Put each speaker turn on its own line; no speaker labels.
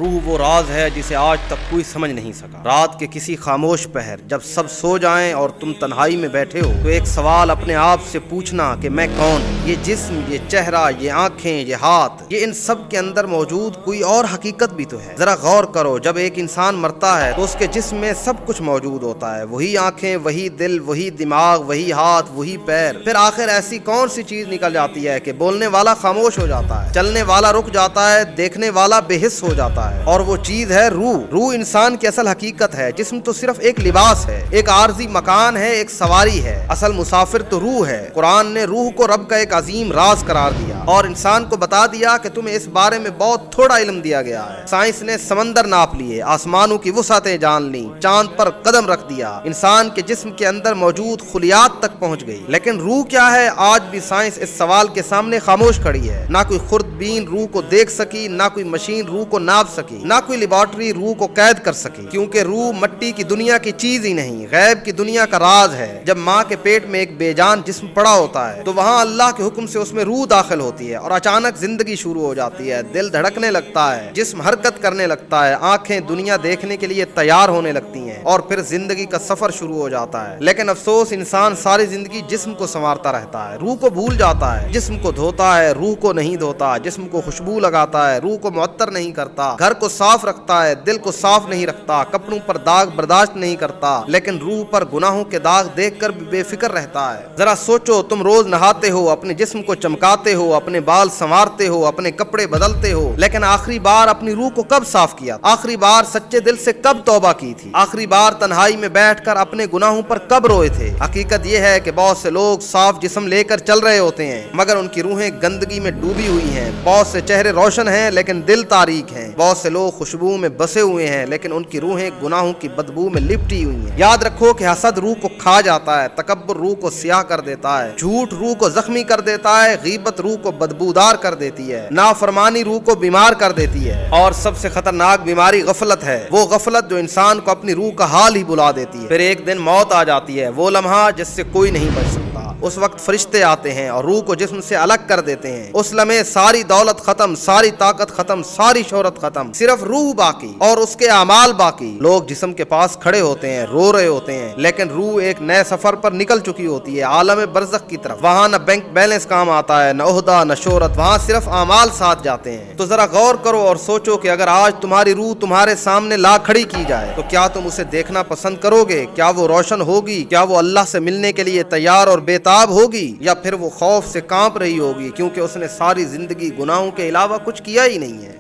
روح وہ راز ہے جسے آج تک کوئی سمجھ نہیں سکا۔ رات کے کسی خاموش پہر جب سب سو جائیں اور تم تنہائی میں بیٹھے ہو تو ایک سوال اپنے آپ سے پوچھنا کہ میں کون ہوں؟ یہ جسم، یہ چہرہ، یہ آنکھیں، یہ ہاتھ، یہ ان سب کے اندر موجود کوئی اور حقیقت بھی تو ہے۔ ذرا غور کرو، جب ایک انسان مرتا ہے تو اس کے جسم میں سب کچھ موجود ہوتا ہے، وہی آنکھیں، وہی دل، وہی دماغ، وہی ہاتھ، وہی پیر۔ پھر آخر ایسی کون سی چیز نکل جاتی ہے کہ بولنے والا خاموش ہو جاتا ہے، چلنے والا رک جاتا ہے، دیکھنے والا بے حس ہو جاتا ہے؟ اور وہ چیز ہے روح۔ روح انسان کی اصل حقیقت ہے، جسم تو صرف ایک لباس ہے، ایک عارضی مکان ہے، ایک سواری ہے، اصل مسافر تو روح ہے۔ قرآن نے روح کو رب کا ایک عظیم راز قرار دیا اور انسان کو بتا دیا کہ تمہیں اس بارے میں بہت تھوڑا علم دیا گیا ہے۔ سائنس نے سمندر ناپ لیے، آسمانوں کی وسعتیں جان لیں، چاند پر قدم رکھ دیا، انسان کے جسم کے اندر موجود خلیات تک پہنچ گئی، لیکن روح کیا ہے؟ آج بھی سائنس اس سوال کے سامنے خاموش کھڑی ہے۔ نہ کوئی خوردبین روح کو دیکھ سکی، نہ کوئی مشین روح کو ناپ سکی، نہ کوئی لیبارٹری روح کو قید کر سکی، کیونکہ روح مٹی کی دنیا کی چیز ہی نہیں، غیب کی دنیا کا راز ہے۔ جب ماں کے پیٹ میں ایک بے جان جسم پڑا ہوتا ہے تو وہاں اللہ کے حکم سے اس میں روح داخل ہوتی ہے اور اچانک زندگی شروع ہو جاتی ہے، دل دھڑکنے لگتا ہے، جسم حرکت کرنے لگتا ہے، آنکھیں دنیا دیکھنے کے لیے تیار ہونے لگتی ہیں اور پھر زندگی کا سفر شروع ہو جاتا ہے۔ لیکن افسوس، انسان ساری زندگی جسم کو سنوارتا رہتا ہے، روح کو بھول جاتا ہے، جسم کو دھوتا ہے، روح کو نہیں دھوتا، جسم کو خوشبو لگاتا ہے، روح کو معطر نہیں کرتا، گھر کو صاف رکھتا ہے، دل کو صاف نہیں رکھتا، کپڑوں پر داغ برداشت نہیں کرتا، لیکن روح پر گناہوں کے داغ دیکھ کر بھی بے فکر رہتا ہے۔ ذرا سوچو، تم روز نہاتے ہو، اپنے جسم کو چمکاتے ہو، اپنے بال سنوارتے ہو، اپنے کپڑے بدلتے ہو، لیکن آخری بار اپنی روح کو کب صاف کیا؟ آخری بار سچے دل سے کب توبہ کی تھی؟ آخری بار تنہائی میں بیٹھ کر اپنے گناہوں پر کب روئے تھے؟ حقیقت یہ ہے کہ بہت سے لوگ صاف جسم لے کر چل رہے ہوتے ہیں مگر ان کی روحیں گندگی میں ڈوبی ہوئی ہیں۔ بہت سے چہرے روشن ہیں لیکن دل تاریک ہیں، بہت سے لوگ خوشبو میں بسے ہوئے ہیں لیکن ان کی روحیں گناہوں کی بدبو میں لپٹی ہوئی ہیں۔ یاد رکھو کہ حسد روح کو کھا جاتا ہے، تکبر روح کو سیاہ کر دیتا ہے، جھوٹ روح کو زخمی کر دیتا ہے، غیبت روح کو بدبودار کر دیتی ہے، نافرمانی روح کو بیمار کر دیتی ہے، اور سب سے خطرناک بیماری غفلت ہے، وہ غفلت جو انسان کو اپنی روح کا حال ہی بلا دیتی ہے۔ پھر ایک دن موت آ جاتی ہے، وہ لمحہ جس سے کوئی نہیں بچ سکتا۔ اس وقت فرشتے آتے ہیں اور روح کو جسم سے الگ کر دیتے ہیں۔ اس لمحے ساری دولت ختم، ساری طاقت ختم، ساری شہرت ختم، صرف روح باقی اور اس کے اعمال باقی۔ لوگ جسم کے پاس کھڑے ہوتے ہیں، رو رہے ہوتے ہیں، لیکن روح ایک نئے سفر پر نکل چکی ہوتی ہے، عالم برزخ کی طرف۔ وہاں نہ بینک بیلنس کام آتا ہے، نہ عہدہ، نہ شہرت، وہاں صرف اعمال ساتھ جاتے ہیں۔ تو ذرا غور کرو اور سوچو کہ اگر آج تمہاری روح تمہارے سامنے لا کھڑی کی جائے تو کیا تم اسے دیکھنا پسند کرو گے؟ کیا وہ روشن ہوگی؟ کیا وہ اللہ سے ملنے کے لیے تیار اور بےتاب ہوگی؟ یا پھر وہ خوف سے کانپ رہی ہوگی کیونکہ اس نے ساری زندگی گناہوں کے علاوہ کچھ کیا ہی نہیں ہے؟